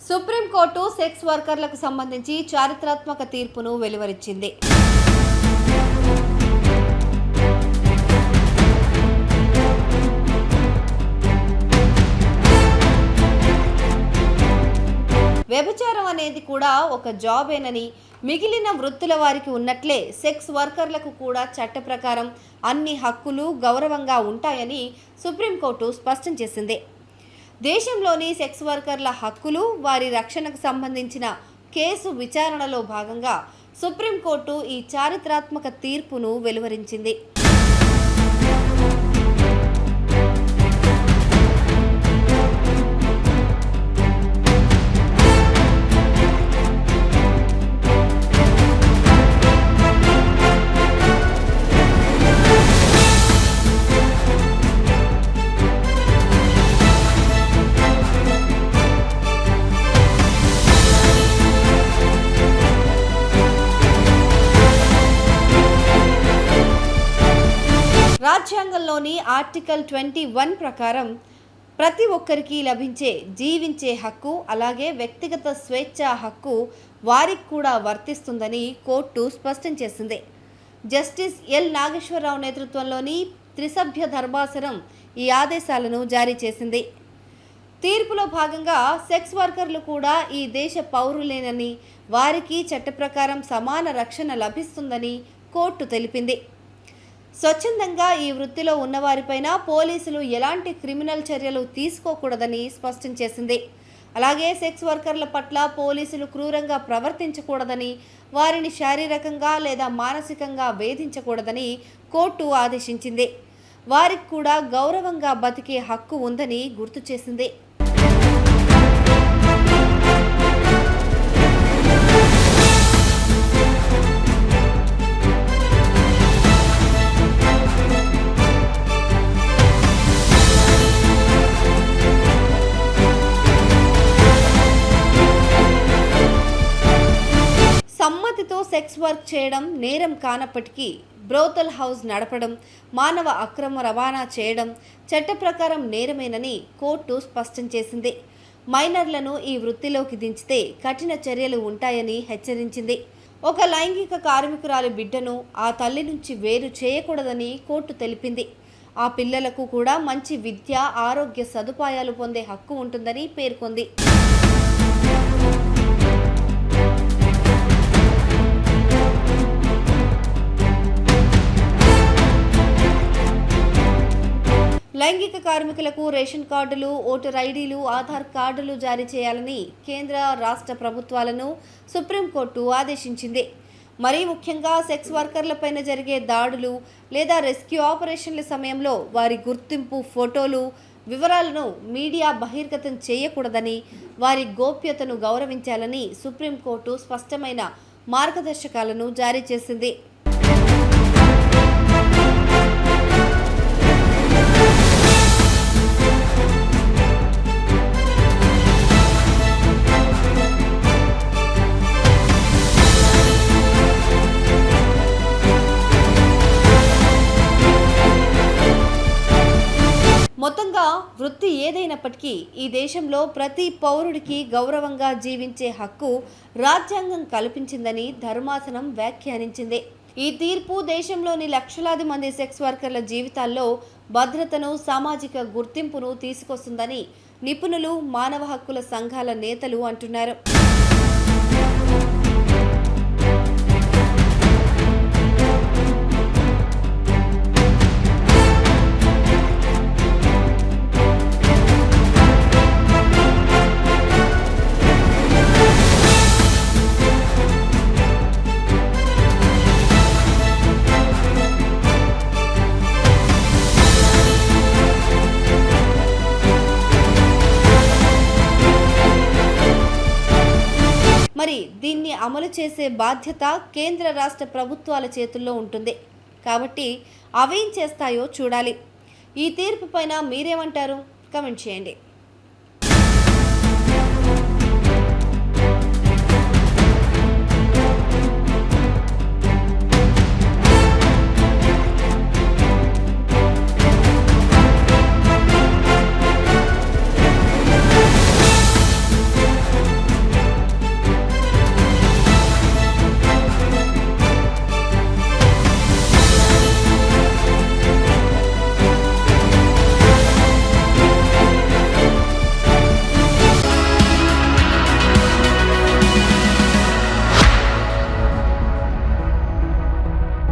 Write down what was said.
Supreme court sex వర్కర్లకు సంబంధించి చారిత్రాత్మక తీర్పును వెలువరించింది. వ్యభిచారం అనేది కూడా ఒక జాబేనని, మిగిలిన వృత్తుల వారికి ఉన్నట్లే సెక్స్ వర్కర్లకు కూడా చట్ట ప్రకారం అన్ని హక్కులు గౌరవంగా ఉంటాయని సుప్రీంకోర్టు స్పష్టం చేసింది. దేశంలోని సెక్స్ వర్కర్ల హక్కులు, వారి రక్షణకు సంబంధించిన కేసు విచారణలో భాగంగా సుప్రీంకోర్టు ఈ చారిత్రాత్మక తీర్పును వెలువరించింది. రాజ్యాంగంలోని ఆర్టికల్ 21 ప్రకారం ప్రతి ఒక్కరికి లభించే జీవించే హక్కు, అలాగే వ్యక్తిగత స్వేచ్ఛా హక్కు వారికి కూడా వర్తిస్తుందని కోర్టు స్పష్టం చేసింది. జస్టిస్ ఎల్ నాగేశ్వరరావు నేతృత్వంలోని త్రిసభ్య ధర్మాసనం ఈ ఆదేశాలను జారీ చేసింది. తీర్పులో భాగంగా సెక్స్ వర్కర్లు కూడా ఈ దేశ పౌరులేనని, వారికి చట్ట ప్రకారం సమాన రక్షణ లభిస్తుందని కోర్టు తెలిపింది. స్వచ్ఛందంగా ఈ వృత్తిలో ఉన్నవారిపైన పోలీసులు ఎలాంటి క్రిమినల్ చర్యలు తీసుకోకూడదని స్పష్టం చేసింది. అలాగే సెక్స్ వర్కర్ల పట్ల పోలీసులు క్రూరంగా ప్రవర్తించకూడదని, వారిని శారీరకంగా లేదా మానసికంగా వేధించకూడదని కోర్టు ఆదేశించింది. వారికి కూడా గౌరవంగా బతికే హక్కు ఉందని గుర్తు చేసింది. సమ్మతితో సెక్స్ వర్క్ చేయడం నేరం కానప్పటికీ బ్రోతల్ హౌస్ నడపడం, మానవ అక్రమ రవాణా చేయడం చట్ట ప్రకారం నేరమేనని కోర్టు స్పష్టం చేసింది. మైనర్లను ఈ వృత్తిలోకి దించితే కఠిన చర్యలు ఉంటాయని హెచ్చరించింది. ఒక లైంగిక కార్మికురాలి బిడ్డను ఆ తల్లి నుంచి వేరు చేయకూడదని కోర్టు తెలిపింది. ఆ పిల్లలకు కూడా మంచి విద్య, ఆరోగ్య సదుపాయాలు పొందే హక్కు ఉంటుందని పేర్కొంది. లైంగిక కార్మికులకు రేషన్ కార్డులు, ఓటర్ ఐడీలు, ఆధార్ కార్డులు జారీ చేయాలని కేంద్ర, రాష్ట్ర ప్రభుత్వాలను సుప్రీంకోర్టు ఆదేశించింది. మరీ ముఖ్యంగా సెక్స్ వర్కర్లపైన జరిగే దాడులు లేదా రెస్క్యూ ఆపరేషన్ల సమయంలో వారి గుర్తింపు ఫోటోలు, వివరాలను మీడియా బహిర్గతం చేయకూడదని, వారి గోప్యతను గౌరవించాలని సుప్రీంకోర్టు స్పష్టమైన మార్గదర్శకాలను జారీ చేసింది. మొత్తంగా వృత్తి ఏదైనప్పటికీ ఈ దేశంలో ప్రతి పౌరుడికి గౌరవంగా జీవించే హక్కు రాజ్యాంగం కల్పించిందని ధర్మాసనం వ్యాఖ్యానించింది. ఈ తీర్పు దేశంలోని లక్షలాది మంది సెక్స్ వర్కర్ల జీవితాల్లో భద్రతను, సామాజిక గుర్తింపును తీసుకొస్తుందని నిపుణులు, మానవ హక్కుల సంఘాల నేతలు అంటున్నారు. మరి దీన్ని అమలు చేసే బాధ్యత కేంద్ర, రాష్ట్ర ప్రభుత్వాల చేతుల్లో ఉంటుంది. కాబట్టి అవేం చేస్తాయో చూడాలి. ఈ తీర్పు పైన మీరేమంటారు? కమెంట్ చేయండి.